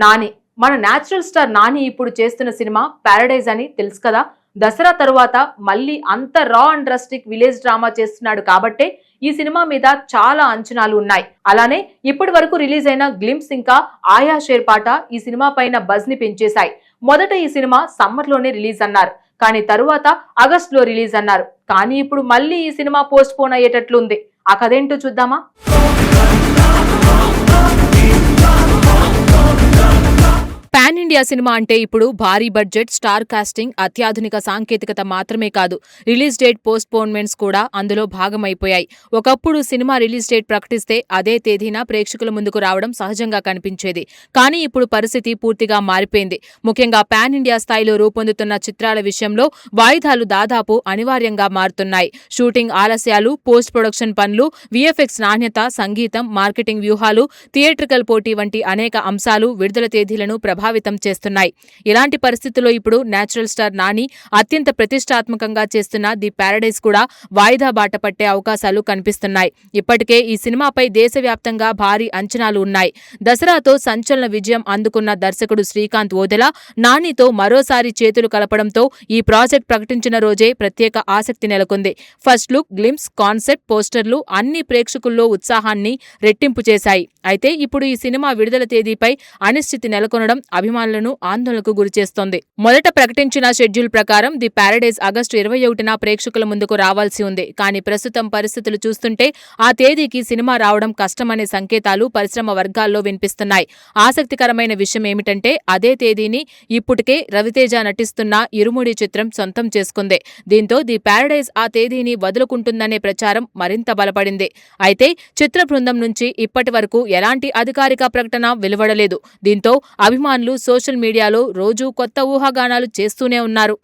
నాని మన natural star Nani ఇప్పుడు చేస్తున్న సినిమా పారడైజ్ అని తెలుసు కదా. దసరా తరువాత మళ్ళీ అంత రా అండ్ రస్టిక్ విలేజ్ డ్రామా చేస్తున్నాడు కాబట్టే ఈ సినిమా మీద చాలా అంచనాలు ఉన్నాయి. అలానే ఇప్పటి వరకు రిలీజ్ అయిన గ్లింప్స్ ఇంకా ఆయా షేర్పాట ఈ సినిమా పైన బజ్ ని పెంచేశాయి. మొదట ఈ సినిమా సమ్మర్ లోనే రిలీజ్ అన్నారు, కానీ తరువాత ఆగస్ట్ లో రిలీజ్ అన్నారు. కానీ ఇప్పుడు మళ్ళీ ఈ సినిమా పోస్ట్ పోన్ అయ్యేటట్లుంది. ఆ కథేంటో చూద్దామా. పాన్ ఇండియా సినిమా అంటే ఇప్పుడు భారీ బడ్జెట్, స్టార్ కాస్టింగ్, అత్యాధునిక సాంకేతికత మాత్రమే కాదు, రిలీజ్ డేట్ పోస్ట్ పోన్మెంట్స్ కూడా అందులో భాగమైపోయాయి. ఒకప్పుడు సినిమా రిలీజ్ డేట్ ప్రకటిస్తే అదే తేదీన ప్రేక్షకుల ముందుకు రావడం సహజంగా కనిపించేది. కానీ ఇప్పుడు పరిస్థితి పూర్తిగా మారిపోయింది. ముఖ్యంగా పాన్ ఇండియా స్థాయిలో రూపొందుతున్న చిత్రాల విషయంలో వాయిదాలు దాదాపు అనివార్యంగా మారుతున్నాయి. షూటింగ్ ఆలస్యాలు, పోస్ట్ ప్రొడక్షన్ పనులు, విఎఫ్ఎక్స్ నాణ్యత, సంగీతం, మార్కెటింగ్ వ్యూహాలు, థియేట్రికల్ పోటీ వంటి అనేక అంశాలు విడుదల తేదీలను ప్రభావితం చేస్తున్నాయి. ఇలాంటి పరిస్థితుల్లో ఇప్పుడు నేచురల్ స్టార్ నాని అత్యంత ప్రతిష్టాత్మకంగా చేస్తున్న ది పారడైజ్ కూడా వాయిదా బాట పట్టే అవకాశాలు కనిపిస్తున్నాయి. ఇప్పటికే ఈ సినిమాపై దేశవ్యాప్తంగా భారీ అంచనాలు ఉన్నాయి. దసరాతో సంచలన విజయం అందుకున్న దర్శకుడు శ్రీకాంత్ ఓదెలా నానితో మరోసారి చేతులు కలపడంతో ఈ ప్రాజెక్ట్ ప్రకటించిన రోజే ప్రత్యేక ఆసక్తి నెలకొంది. ఫస్ట్ లుక్, గ్లింప్స్, కాన్సెప్ట్ పోస్టర్లు అన్ని ప్రేక్షకుల్లో ఉత్సాహాన్ని రెట్టింపు చేశాయి. అయితే ఇప్పుడు ఈ సినిమా విడుదల తేదీపై అనిశ్చితి నెలకొనడం అభిమానులను ఆందోళనకు గురిచేస్తోంది. మొదట ప్రకటించిన షెడ్యూల్ ప్రకారం ది పారడైజ్ ఆగస్టు 21న ప్రేక్షకుల ముందుకు రావాల్సి ఉంది. కానీ ప్రస్తుతం పరిస్థితులు చూస్తుంటే ఆ తేదీకి సినిమా రావడం కష్టమనే సంకేతాలు పరిశ్రమ వర్గాల్లో వినిపిస్తున్నాయి. ఆసక్తికరమైన విషయం ఏమిటంటే అదే తేదీని ఇప్పటికే రవితేజ నటిస్తున్న ఇరుముడి చిత్రం సొంతం చేసుకుంది. దీంతో ది పారడైజ్ ఆ తేదీని వదులుకుంటుందనే ప్రచారం మరింత బలపడింది. అయితే చిత్ర బృందం నుంచి ఇప్పటి వరకు ఎలాంటి అధికారిక ప్రకటన వెలువడలేదు. దీంతో అభిమానులు సోషల్ మీడియాలో రోజూ కొత్త ఊహాగానాలు చేస్తూనే ఉన్నారు.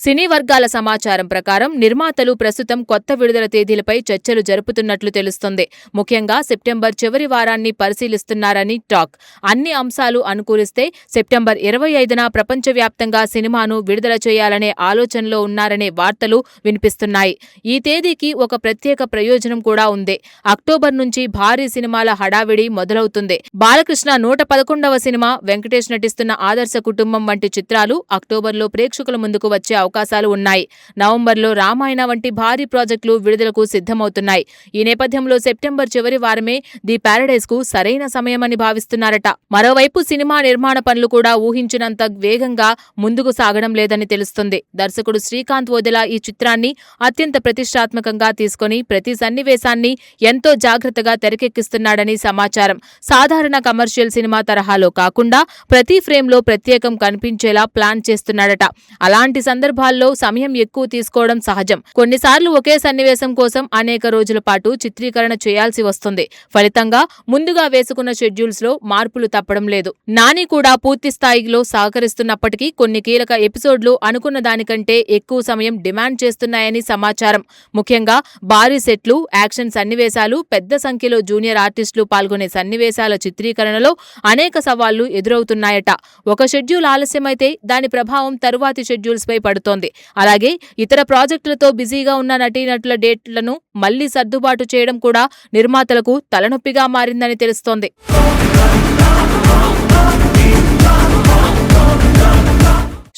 సినీ వర్గాల సమాచారం ప్రకారం నిర్మాతలు ప్రస్తుతం కొత్త విడుదల తేదీలపై చర్చలు జరుపుతున్నట్లు తెలుస్తోంది. ముఖ్యంగా సెప్టెంబర్ చివరి వారాన్ని పరిశీలిస్తున్నారని టాక్. అన్ని అంశాలు అనుకూలిస్తే సెప్టెంబర్ 25న ప్రపంచవ్యాప్తంగా సినిమాను విడుదల చేయాలనే ఆలోచనలో ఉన్నారనే వార్తలు వినిపిస్తున్నాయి. ఈ తేదీకి ఒక ప్రత్యేక ప్రయోజనం కూడా ఉంది. అక్టోబర్ నుంచి భారీ సినిమాల హడావిడి మొదలవుతుంది. బాలకృష్ణ 111వ సినిమా, వెంకటేష్ నటిస్తున్న ఆదర్శ కుటుంబం వంటి చిత్రాలు అక్టోబర్లో ప్రేక్షకుల ముందుకు వచ్చే అవకాశాలు ఉన్నాయి. నవంబర్లో రామాయణ వంటి భారీ ప్రాజెక్టులు విడుదలకు సిద్ధమవుతున్నాయి. ఈ నేపథ్యంలో సెప్టెంబర్ చివరి వారమే ది పారడైజ్ కు సరైన సమయమని భావిస్తున్నారట. మరోవైపు సినిమా నిర్మాణ పనులు కూడా ఊహించినంత వేగంగా ముందుకు సాగడం లేదని తెలుస్తుంది. దర్శకుడు శ్రీకాంత్ ఓదెలా ఈ చిత్రాన్ని అత్యంత ప్రతిష్టాత్మకంగా తీసుకుని ప్రతి సన్నివేశాన్ని ఎంతో జాగ్రత్తగా తెరకెక్కిస్తున్నాడని సమాచారం. సాధారణ కమర్షియల్ సినిమా తరహాలో కాకుండా ప్రతి ఫ్రేమ్లో ప్రత్యేకం కనిపించేలా ప్లాన్ చేస్తున్నాడట. అలాంటి సందర్భాల్లో సమయం ఎక్కువ తీసుకోవడం సహజం. కొన్నిసార్లు ఒకే సన్నివేశం కోసం అనేక రోజుల పాటు చిత్రీకరణ చేయాల్సి వస్తుంది. ఫలితంగా ముందుగా వేసుకున్న షెడ్యూల్స్ లో మార్పులు తప్పడం లేదు. నాని కూడా పూర్తి స్థాయిలో సహకరిస్తున్నప్పటికీ కొన్ని కీలక ఎపిసోడ్లు అనుకున్న దానికంటే ఎక్కువ సమయం డిమాండ్ చేస్తున్నాయని సమాచారం. ముఖ్యంగా భారీ సెట్లు, యాక్షన్ సన్నివేశాలు, పెద్ద సంఖ్యలో జూనియర్ ఆర్టిస్టులు పాల్గొనే సన్నివేశాల చిత్రీకరణలో అనేక సవాళ్లు ఎదురవుతున్నాయట. ఒక షెడ్యూల్ ఆలస్యమైతే దాని ప్రభావం తరువాతి షెడ్యూల్స్ పై పడుతోంది. అలాగే ఇతర ప్రాజెక్టులతో బిజీగా ఉన్న నటీనటుల డేట్లను మళ్లీ సర్దుబాటు చేయడం కూడా నిర్మాతలకు తలనొప్పిగా మారిందని తెలుస్తోంది.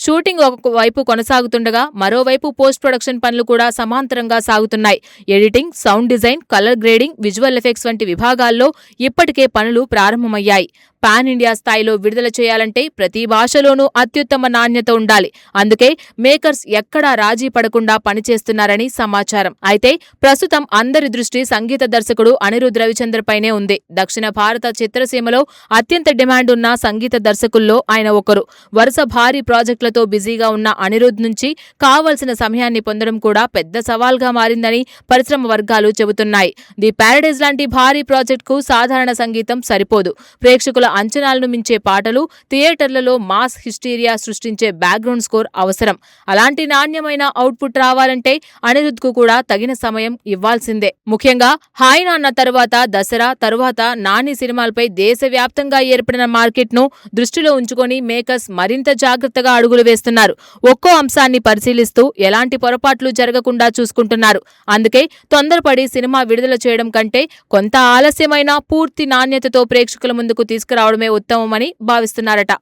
షూటింగ్ ఒకవైపు కొనసాగుతుండగా మరోవైపు పోస్ట్ ప్రొడక్షన్ పనులు కూడా సమాంతరంగా సాగుతున్నాయి. Editing, sound design, colour grading, visual effects వంటి విభాగాల్లో ఇప్పటికే పనులు ప్రారంభమయ్యాయి. పాన్ ఇండియా స్థాయిలో విడుదల చేయాలంటే ప్రతి భాషలోనూ అత్యుత్తమ నాణ్యత ఉండాలి. అందుకే మేకర్స్ ఎక్కడా రాజీ పడకుండా పనిచేస్తున్నారని సమాచారం. అయితే ప్రస్తుతం అందరి దృష్టి సంగీత దర్శకుడు అనిరుద్ రవిచంద్ర పైనే ఉంది. దక్షిణ భారత చిత్రసీమలో అత్యంత డిమాండ్ ఉన్న సంగీత దర్శకుల్లో ఆయన ఒకరు. వరుస భారీ ప్రాజెక్టులతో బిజీగా ఉన్న అనిరుద్ నుంచి కావలసిన సమయాన్ని పొందడం కూడా పెద్ద సవాల్గా మారిందని పరిశ్రమ వర్గాలు చెబుతున్నాయి. ది పారడైజ్ లాంటి భారీ ప్రాజెక్టుకు సాధారణ సంగీతం సరిపోదు. ప్రేక్షకుల అంచనాలను మించే పాటలు, థియేటర్లలో మాస్ హిస్టీరియా సృష్టించే బ్యాక్గ్రౌండ్ స్కోర్ అవసరం. అలాంటి నాణ్యమైన అవుట్పుట్ రావాలంటే అనిరుద్ధ్కు కూడా తగిన సమయం ఇవ్వాల్సిందే. ముఖ్యంగా హాయ్ నాన్న తరువాత దసరా, తరువాత నాని సినిమాలపై దేశవ్యాప్తంగా ఏర్పడిన మార్కెట్ను దృష్టిలో ఉంచుకొని మేకర్స్ మరింత జాగ్రత్తగా అడుగులు వేస్తున్నారు. ఒక్కో అంశాన్ని పరిశీలిస్తూ ఎలాంటి పొరపాట్లు జరగకుండా చూసుకుంటున్నారు. అందుకే తొందరపడి సినిమా విడుదల చేయడం కంటే కొంత ఆలస్యమైన పూర్తి నాణ్యతతో ప్రేక్షకుల ముందుకు తీసుకురావడమే ఉత్తమమని భావిస్తున్నారట.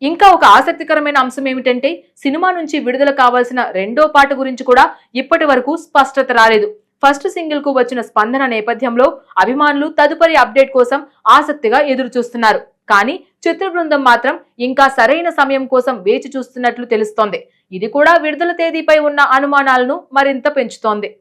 ఇంకా ఒక ఆసక్తికరమైన అంశం ఏమిటంటే సినిమా నుంచి విడుదల కావాల్సిన రెండో పాట గురించి కూడా ఇప్పటి వరకు స్పష్టత రాలేదు. ఫస్ట్ సింగిల్ కు వచ్చిన స్పందన నేపథ్యంలో అభిమానులు తదుపరి అప్డేట్ కోసం ఆసక్తిగా ఎదురు చూస్తున్నారు. కానీ చిత్ర బృందం మాత్రం ఇంకా సరైన సమయం కోసం వేచి చూస్తున్నట్లు తెలుస్తోంది. ఇది కూడా విడుదల తేదీపై ఉన్న అనుమానాలను మరింత పెంచుతోంది.